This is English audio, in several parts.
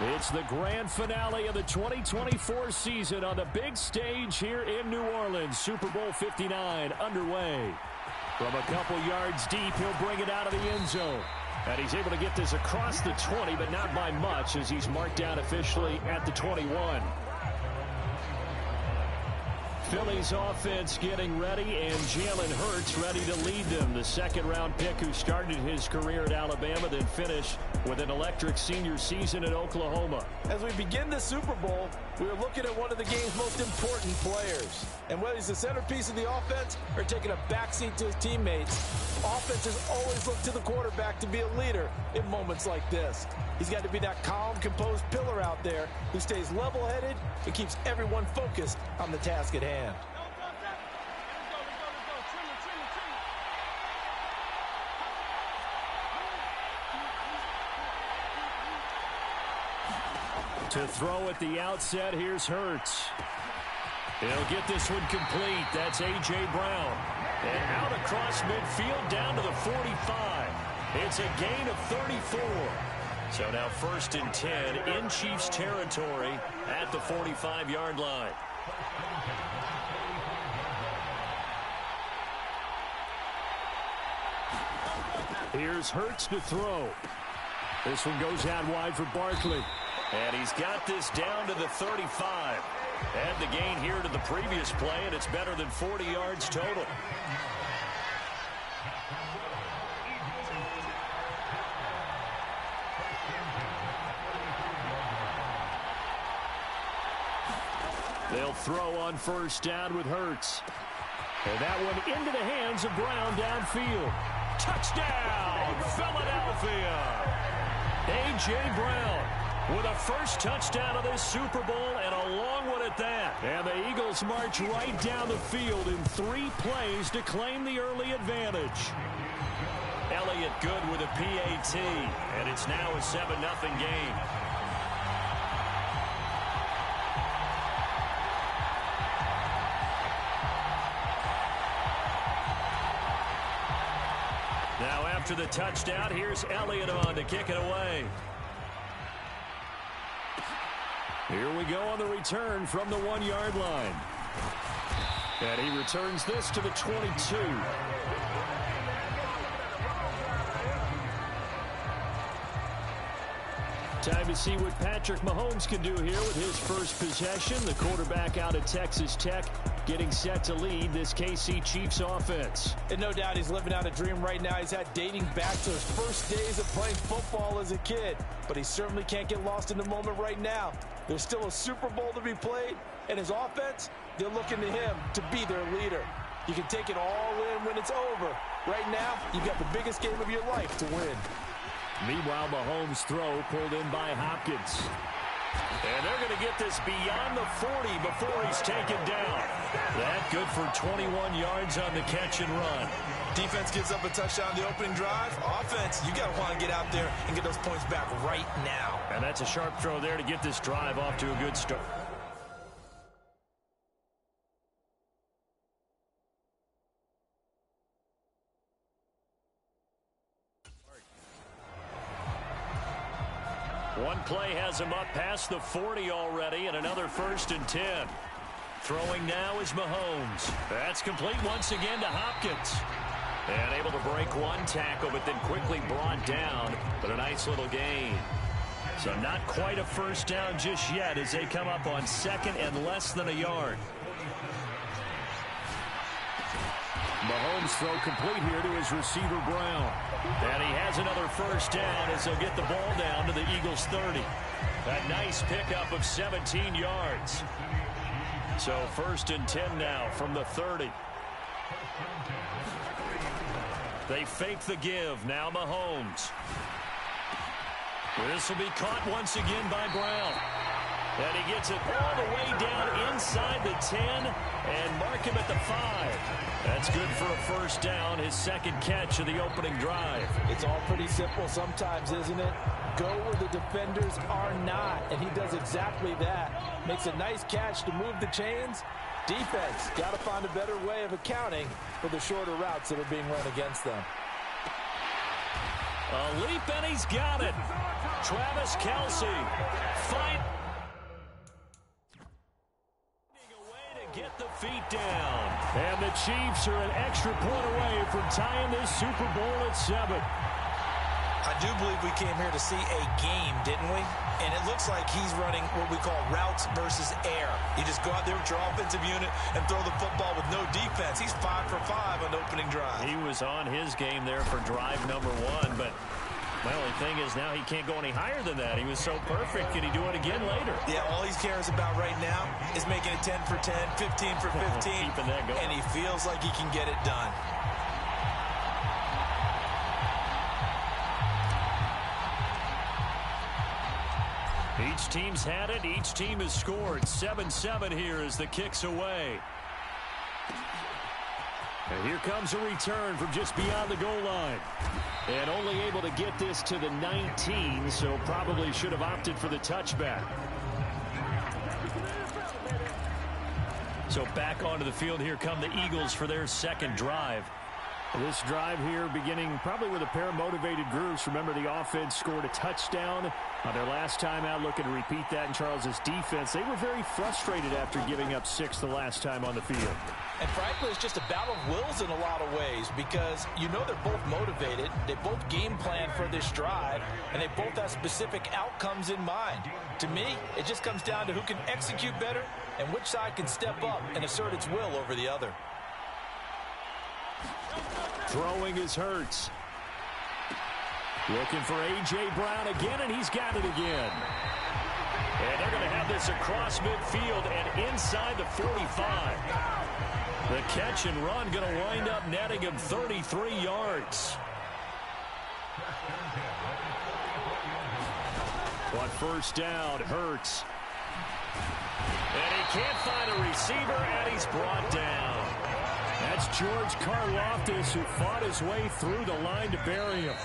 It's the grand finale of the 2024 season on the big stage here in New Orleans. Super Bowl 59 underway. From a couple yards deep, he'll bring it out of the end zone. And he's able to get this across the 20, but not by much as he's marked down officially at the 21. Philly's offense getting ready, and Jalen Hurts ready to lead them. The second-round pick who started his career at Alabama, then finished with an electric senior season at Oklahoma. As we begin the Super Bowl, we are looking at one of the game's most important players. And whether he's the centerpiece of the offense or taking a backseat to his teammates, offenses always look to the quarterback to be a leader in moments like this. He's got to be that calm, composed pillar out there who stays level-headed and keeps everyone focused on the task at hand. To throw at the outset, here's Hurts. He'll get this one complete. That's A.J. Brown. And out across midfield down to the 45. It's a gain of 34. So now 1st and 10 in Chiefs territory at the 45-yard line. Here's Hurts to throw. This one goes out wide for Barkley. And he's got this down to the 35. Add the gain here to the previous play, and it's better than 40 yards total. They'll throw on 1st down with Hurts. And that one into the hands of Brown downfield. Touchdown, Philadelphia! A.J. Brown with a first touchdown of this Super Bowl, and a long one at that. And the Eagles march right down the field in 3 plays to claim the early advantage. Elliott good with a PAT, and it's now a 7-0 game. Now after the touchdown, here's Elliott on to kick it away. Here we go on the return from the 1-yard line. And he returns this to the 22. Time to see what Patrick Mahomes can do here with his first possession. The quarterback out of Texas Tech getting set to lead this KC Chiefs offense. And no doubt he's living out a dream right now. He's had dating back to his first days of playing football as a kid. But he certainly can't get lost in the moment right now. There's still a Super Bowl to be played, and his offense, they're looking to him to be their leader. You can take it all in when it's over. Right now, you've got the biggest game of your life to win. Meanwhile, Mahomes' throw pulled in by Hopkins. And they're going to get this beyond the 40 before he's taken down. That good for 21 yards on the catch and run. Defense gives up a touchdown the opening drive. Offense, you got to want to get out there and get those points back right now. And that's a sharp throw there to get this drive off to a good start. One play has him up past the 40 already, and another 1st and 10. Throwing now is Mahomes. That's complete once again to Hopkins. And able to break one tackle, but then quickly brought down. But a nice little gain. So not quite a first down just yet as they come up on 2nd and less than a yard. Mahomes throw complete here to his receiver Brown. And he has another first down as they'll get the ball down to the Eagles 30. A nice pickup of 17 yards. So 1st and 10 now from the 30. They fake the give. Now Mahomes. This will be caught once again by Brown. And he gets it all the way down inside the 10 and mark him at the 5. That's good for a first down, his 2nd catch of the opening drive. It's all pretty simple sometimes, isn't it? Go where the defenders are not, and he does exactly that. Makes a nice catch to move the chains. Defense got to find a better way of accounting for the shorter routes that are being run against them. A leap, and he's got it. Travis Kelce. Finding a way to get the feet down. And the Chiefs are an extra point away from tying this Super Bowl at 7. I do believe we came here to see a game, didn't we? And it looks like he's running what we call routes versus air. You just go out there with your offensive unit and throw the football with no defense. He's 5 for 5 on opening drive. He was on his game there for drive number 1, but my only thing is now he can't go any higher than that. He was so perfect. Can he do it again later? Yeah, all he cares about right now is making it 10 for 10, 15 for 15. Keeping that going. And he feels like he can get it done. Each team's had it. Each team has scored. 7-7 here as the kick's away. And here comes a return from just beyond the goal line. And only able to get this to the 19, so probably should have opted for the touchback. So back onto the field, here come the Eagles for their second drive. This drive here beginning probably with a pair of motivated groups. Remember, the offense scored a touchdown on their last time out. Looking to repeat that in Charles's defense. They were very frustrated after giving up 6 the last time on the field. And frankly, it's just a battle of wills in a lot of ways because you know they're both motivated. They both game plan for this drive, and they both have specific outcomes in mind. To me, it just comes down to who can execute better and which side can step up and assert its will over the other. Throwing is Hurts. Looking for A.J. Brown again, and he's got it again. And they're going to have this across midfield and inside the 45. The catch and run going to wind up netting him 33 yards. On first down, Hurts. And he can't find a receiver, and he's brought down. That's George Karlaftis, who fought his way through the line to bury him.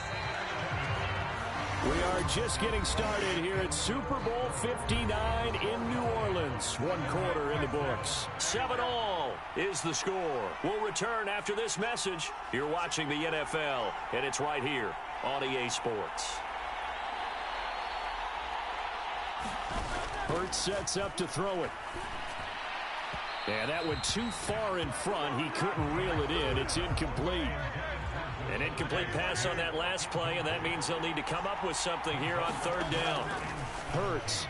We are just getting started here at Super Bowl 59 in New Orleans. 1 quarter in the books. 7-all is the score. We'll return after this message. You're watching the NFL, and it's right here on EA Sports. Hurts sets up to throw it. And that went too far in front. He couldn't reel it in. It's incomplete. An incomplete pass on that last play, and that means they'll need to come up with something here on third down. Hurts.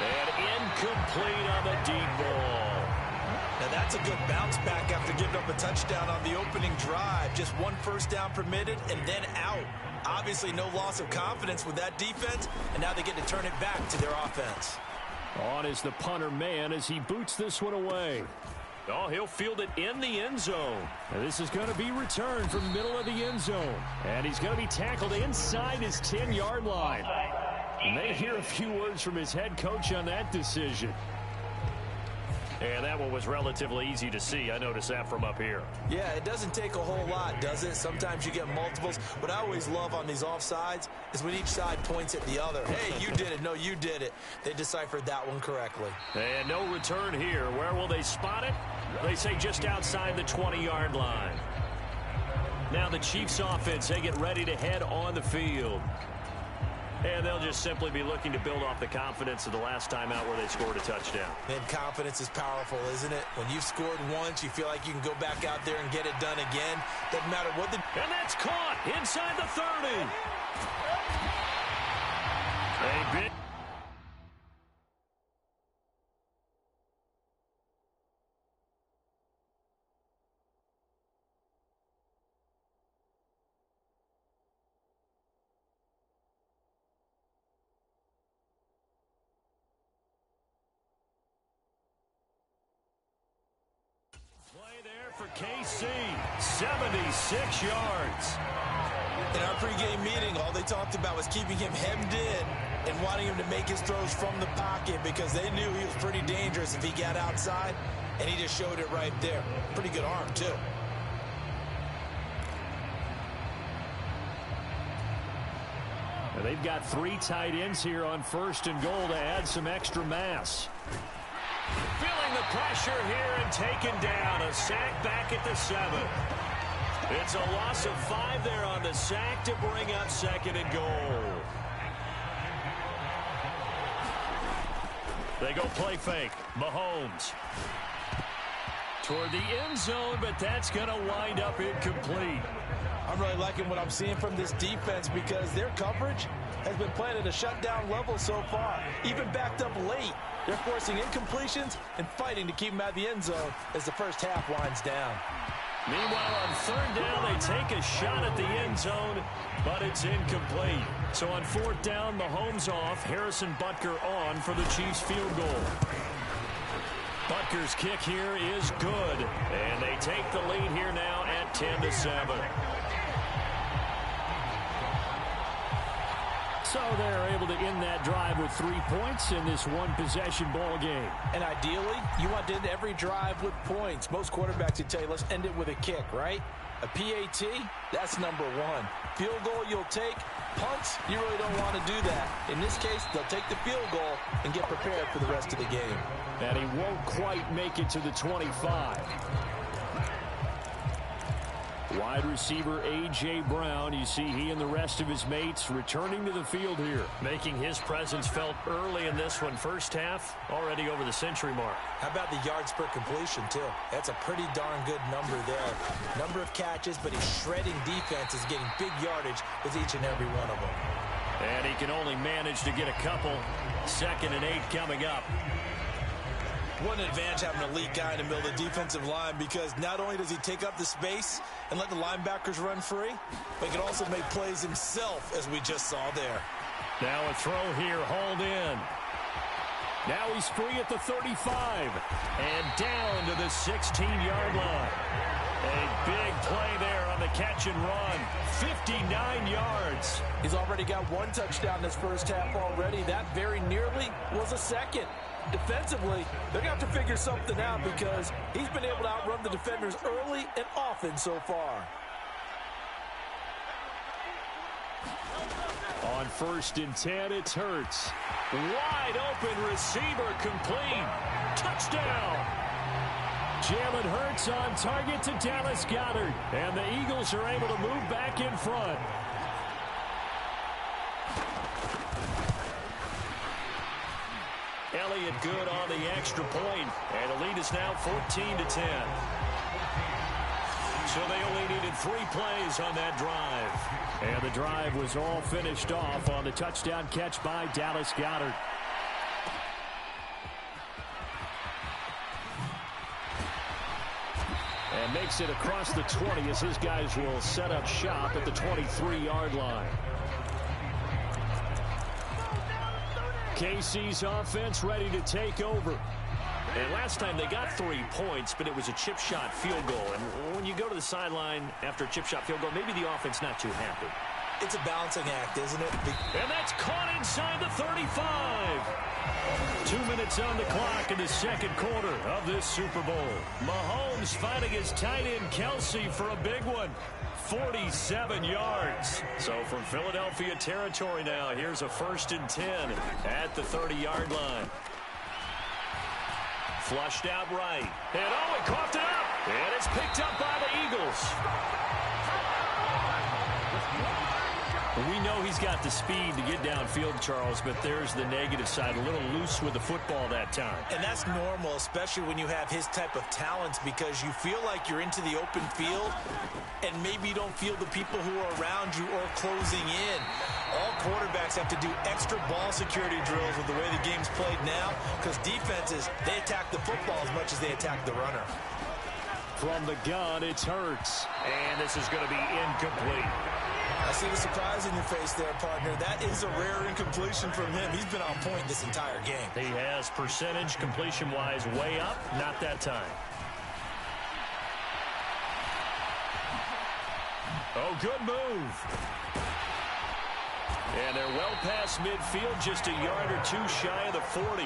And incomplete on the deep ball. Now that's a good bounce back after giving up a touchdown on the opening drive. Just 1 first down permitted and then out. Obviously no loss of confidence with that defense, and now they get to turn it back to their offense. On is the punter man as he boots this one away. Oh, he'll field it in the end zone. Now this is going to be returned from the middle of the end zone. And he's going to be tackled inside his 10-yard line. You may hear a few words from his head coach on that decision. And that one was relatively easy to see. I noticed that from up here. Yeah, it doesn't take a whole lot, does it? Sometimes you get multiples. What I always love on these offsides is when each side points at the other. Hey, you did it. No, you did it. They deciphered that one correctly. And no return here. Where will they spot it? They say just outside the 20-yard line. Now the Chiefs offense, they get ready to head on the field. And they'll just simply be looking to build off the confidence of the last time out where they scored a touchdown. And confidence is powerful, isn't it? When you've scored once, you feel like you can go back out there and get it done again. Doesn't matter what the... And that's caught inside the 30. A bit... for KC, 76 yards. In our pregame meeting, all they talked about was keeping him hemmed in and wanting him to make his throws from the pocket because they knew he was pretty dangerous if he got outside, and he just showed it right there. Pretty good arm, too. Now they've got 3 tight ends here on first and goal to add some extra mass. Feeling the pressure here and taken down. A sack back at the 7. It's a loss of 5 there on the sack to bring up 2nd and goal. They go play fake. Mahomes toward the end zone, but that's going to wind up incomplete. I'm really liking what I'm seeing from this defense because their coverage has been playing at a shutdown level so far. Even backed up late, they're forcing incompletions and fighting to keep them out of the end zone as the first half winds down. Meanwhile, on 3rd down, they take a shot at the end zone, but it's incomplete. So on 4th down, Mahomes off, Harrison Butker on for the Chiefs field goal. Butker's kick here is good, and they take the lead here now at 10-7. So they're able to end that drive with 3 points in this one-possession ball game. And ideally, you want to end every drive with points. Most quarterbacks would tell you, let's end it with a kick, right? A PAT, that's number 1. Field goal you'll take. Punts, you really don't want to do that. In this case, they'll take the field goal and get prepared for the rest of the game. And he won't quite make it to the 25. Wide receiver A.J. Brown, you see he and the rest of his mates returning to the field here, making his presence felt early in this one. First half, already over the century mark. How about the yards per completion, too? That's a pretty darn good number there. Number of catches, but his shredding defense is getting big yardage with each and every one of them. And he can only manage to get a couple. 2nd and 8 coming up. What an advantage having an elite guy in the middle of the defensive line, because not only does he take up the space and let the linebackers run free, but he can also make plays himself, as we just saw there. Now a throw here, hauled in. Now he's free at the 35 and down to the 16-yard line. A big play there on the catch and run. 59 yards. He's already got 1 touchdown this first half already. That very nearly was a second. Defensively, they're going to have to figure something out because he's been able to outrun the defenders early and often so far. On 1st and 10, it's Hurts. Wide open receiver complete. Touchdown. Jalen Hurts on target to Dallas Goedert. And the Eagles are able to move back in front. Elliott good on the extra point, and the lead is now 14-10. So they only needed 3 plays on that drive. And the drive was all finished off on the touchdown catch by Dallas Goedert. And makes it across the 20 as his guys will set up shop at the 23-yard line. KC's offense ready to take over. And last time they got 3 points, but it was a chip shot field goal. And when you go to the sideline after a chip shot field goal, maybe the offense not too happy. It's a balancing act, isn't it? And that's caught inside the 35. 2 minutes on the clock in the 2nd quarter of this Super Bowl. Mahomes finding his tight end Kelsey for a big one. 47 yards. So from Philadelphia territory now, here's a 1st and 10 at the 30-yard line. Flushed out right. And he coughed it up. And it's picked up by the Eagles. We know he's got the speed to get downfield, Charles, but there's the negative side. A little loose with the football that time. And that's normal, especially when you have his type of talents, because you feel like you're into the open field and maybe you don't feel the people who are around you or closing in. All quarterbacks have to do extra ball security drills with the way the game's played now, because defenses, they attack the football as much as they attack the runner. From the gun, it's Hurts. And this is going to be incomplete. I see the surprise in your face there, partner. That is a rare incompletion from him. He's been on point this entire game. He has percentage completion-wise way up. Not that time. Oh, good move. And they're well past midfield, just a yard or 2 shy of the 40.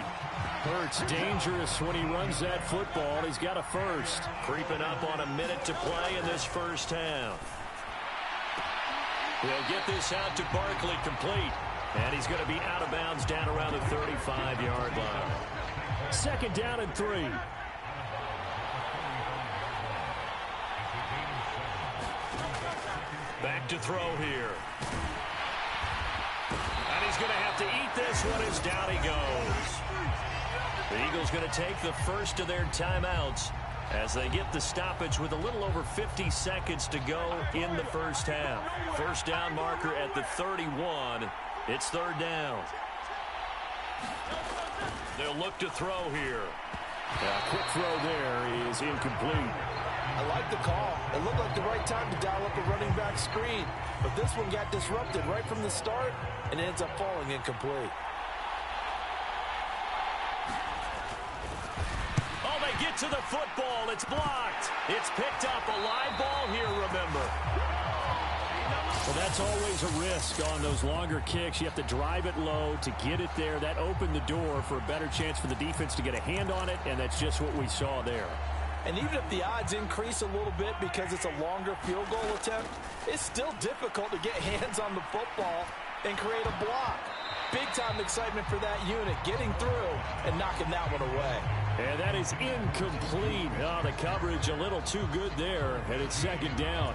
Hurts dangerous when he runs that football. He's got a first. Creeping up on a minute to play in this first half. He'll get this out to Barkley complete. And he's going to be out of bounds down around the 35-yard line. 2nd down and 3. Back to throw here. And he's going to have to eat this one as down he goes. The Eagles going to take the first of their timeouts as they get the stoppage with a little over 50 seconds to go in the first half. First down marker at the 31. It's third down. They'll look to throw here. Quick throw there is incomplete. I like the call. It looked like the right time to dial up a running back screen. But this one got disrupted right from the start and ends up falling incomplete. Oh, they get to the football. It's blocked. It's picked up. A live ball here, remember. Well, that's always a risk on those longer kicks. You have to drive it low to get it there. That opened the door for a better chance for the defense to get a hand on it, and that's just what we saw there. And even if the odds increase a little bit because it's a longer field goal attempt, it's still difficult to get hands on the football and create a block. Big-time excitement for that unit, getting through and knocking that one away. And that is incomplete. Oh, the coverage a little too good there, and it's second down.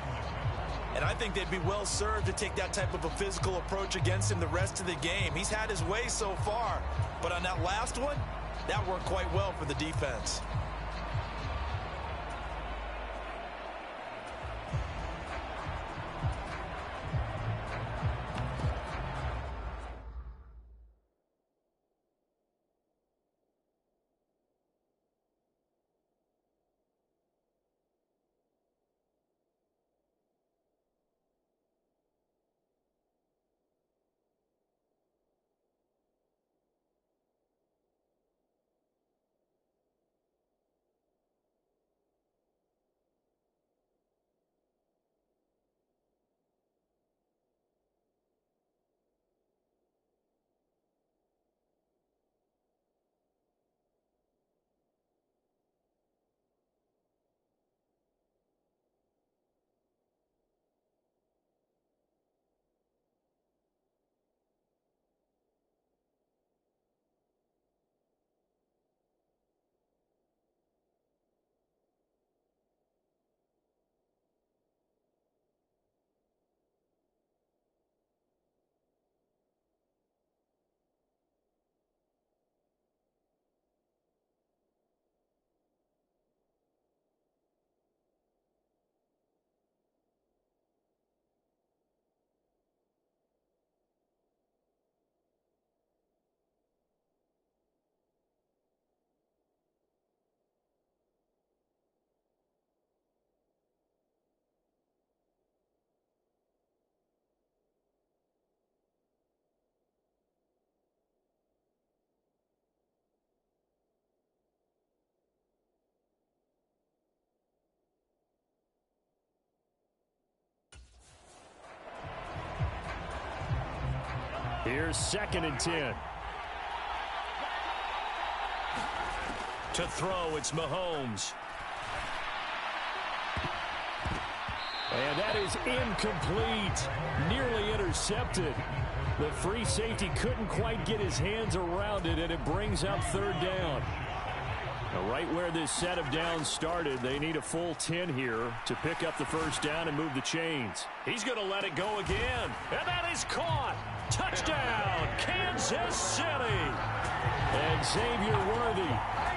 And I think they'd be well served to take that type of a physical approach against him the rest of the game. He's had his way so far, but on that last one, that worked quite well for the defense. Here's 2nd and 10. To throw, it's Mahomes. And that is incomplete. Nearly intercepted. The free safety couldn't quite get his hands around it, and it brings up third down. Now, right where this set of downs started, they need a full 10 here to pick up the first down and move the chains. He's going to let it go again. And that is caught. Touchdown, Kansas City. And Xavier Worthy,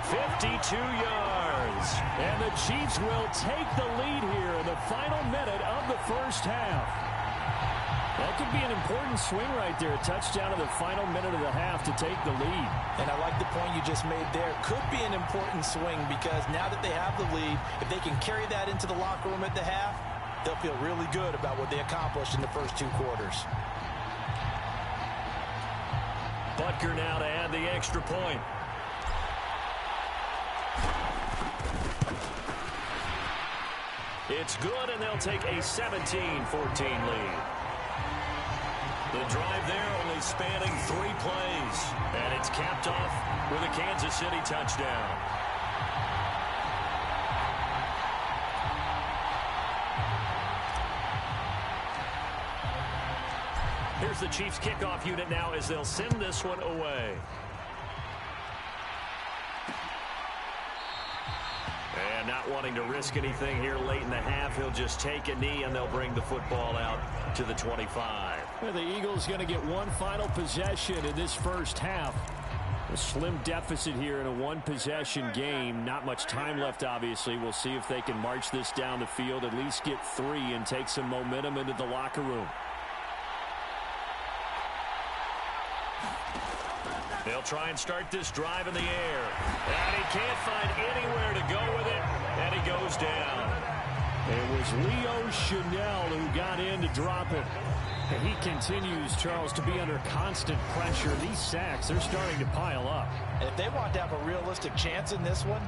52 yards. And the Chiefs will take the lead here in the final minute of the first half. That could be an important swing right there. A touchdown in the final minute of the half to take the lead. And I like the point you just made there. Could be an important swing because now that they have the lead, if they can carry that into the locker room at the half, they'll feel really good about what they accomplished in the first 2 quarters. Butker now to add the extra point. It's good, and they'll take a 17-14 lead. The drive there only spanning 3 plays, and it's capped off with a Kansas City touchdown. Here's the Chiefs kickoff unit now as they'll send this one away. And not wanting to risk anything here late in the half, he'll just take a knee and they'll bring the football out to the 25. Well, the Eagles going to get one final possession in this first half. A slim deficit here in a one-possession game. Not much time left, obviously. We'll see if they can march this down the field, at least get 3 and take some momentum into the locker room. They'll try and start this drive in the air. And he can't find anywhere to go with it, and he goes down. It was Leo Chanel who got in to drop it. And he continues, Charles, to be under constant pressure. These sacks, they're starting to pile up. And if they want to have a realistic chance in this one,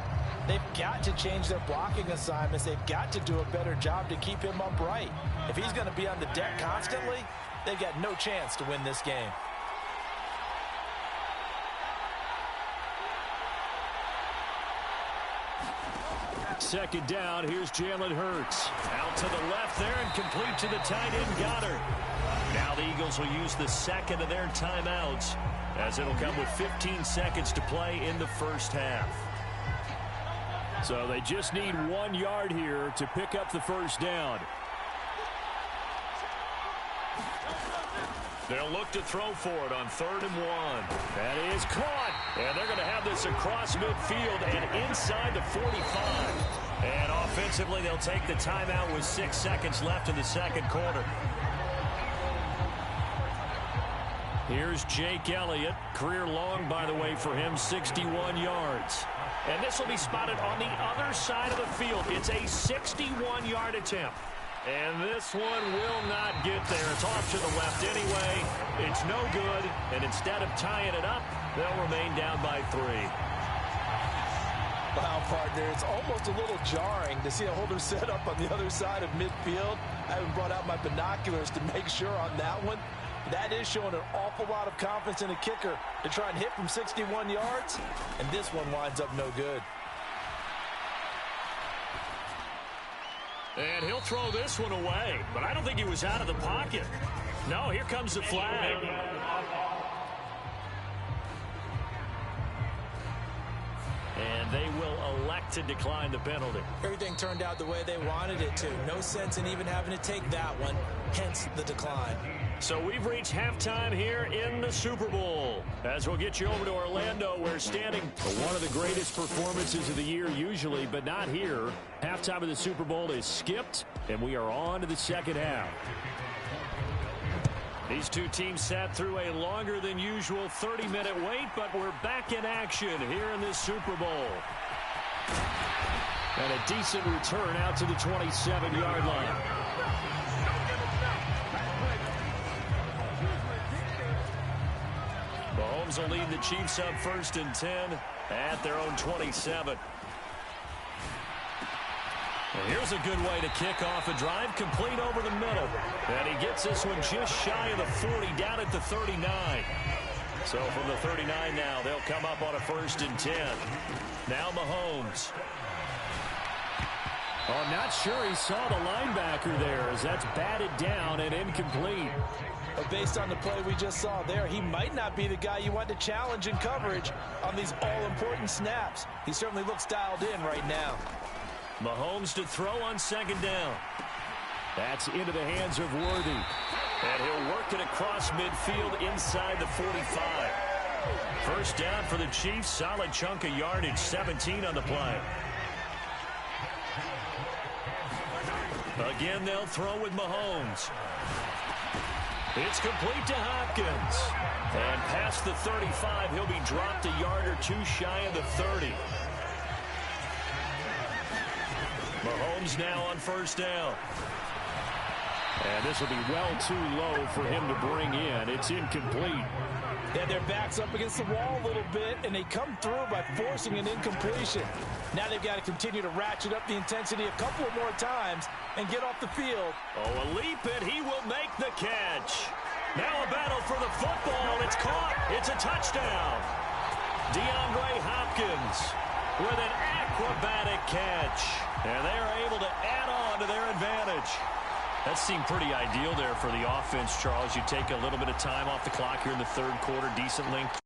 they've got to change their blocking assignments. They've got to do a better job to keep him upright. If he's going to be on the deck constantly, they've got no chance to win this game. Second down, here's Jalen Hurts. Out to the left there and complete to the tight end Goddard. Now the Eagles will use the second of their timeouts as it'll come with 15 seconds to play in the first half. So they just need 1 yard here to pick up the first down. They'll look to throw for it on 3rd and 1. That is caught. And they're going to have this across midfield and inside the 45. And offensively, they'll take the timeout with 6 seconds left in the second quarter. Here's Jake Elliott. Career long, by the way, for him, 61 yards. And this will be spotted on the other side of the field. It's a 61-yard attempt. And this one will not get there. It's off to the left anyway. It's no good. And instead of tying it up, they'll remain down by 3. Wow, partner, it's almost a little jarring to see a holder set up on the other side of midfield. I haven't brought out my binoculars to make sure on that one. That is showing an awful lot of confidence in a kicker to try and hit from 61 yards. And this one winds up no good. And he'll throw this one away. But I don't think he was out of the pocket. No, here comes the flag. And they will elect to decline the penalty. Everything turned out the way they wanted it to. No sense in even having to take that one, hence the decline. So we've reached halftime here in the Super Bowl. As we'll get you over to Orlando, we're standing one of the greatest performances of the year usually, but not here. Halftime of the Super Bowl is skipped, and we are on to the second half. These two teams sat through a longer than usual 30-minute wait, but we're back in action here in this Super Bowl. And a decent return out to the 27-yard line. Mahomes will lead the Chiefs up 1st and 10 at their own 27. And here's a good way to kick off a drive, complete over the middle. And he gets this one just shy of the 40, down at the 39. So from the 39 now, they'll come up on a 1st and 10. Now Mahomes. Oh, I'm not sure he saw the linebacker there as that's batted down and incomplete. But based on the play we just saw there, he might not be the guy you want to challenge in coverage on these all-important snaps. He certainly looks dialed in right now. Mahomes to throw on 2nd down. That's into the hands of Worthy. And he'll work it across midfield inside the 45. 1st down for the Chiefs. Solid chunk of yardage, 17 on the play. Again, they'll throw with Mahomes. It's complete to Hopkins. And past the 35, he'll be dropped a yard or two shy of the 30. Mahomes now on 1st down. And this will be well too low for him to bring in. It's incomplete. Yeah, their back's up against the wall a little bit, and they come through by forcing an incompletion. Now they've got to continue to ratchet up the intensity a couple of more times and get off the field. Oh, a leap, and he will make the catch. Now a battle for the football. It's caught. It's a touchdown. DeAndre Hopkins with an acrobatic catch. And they are able to add on to their advantage. That seemed pretty ideal there for the offense, Charles. You take a little bit of time off the clock here in the 3rd quarter, decent length.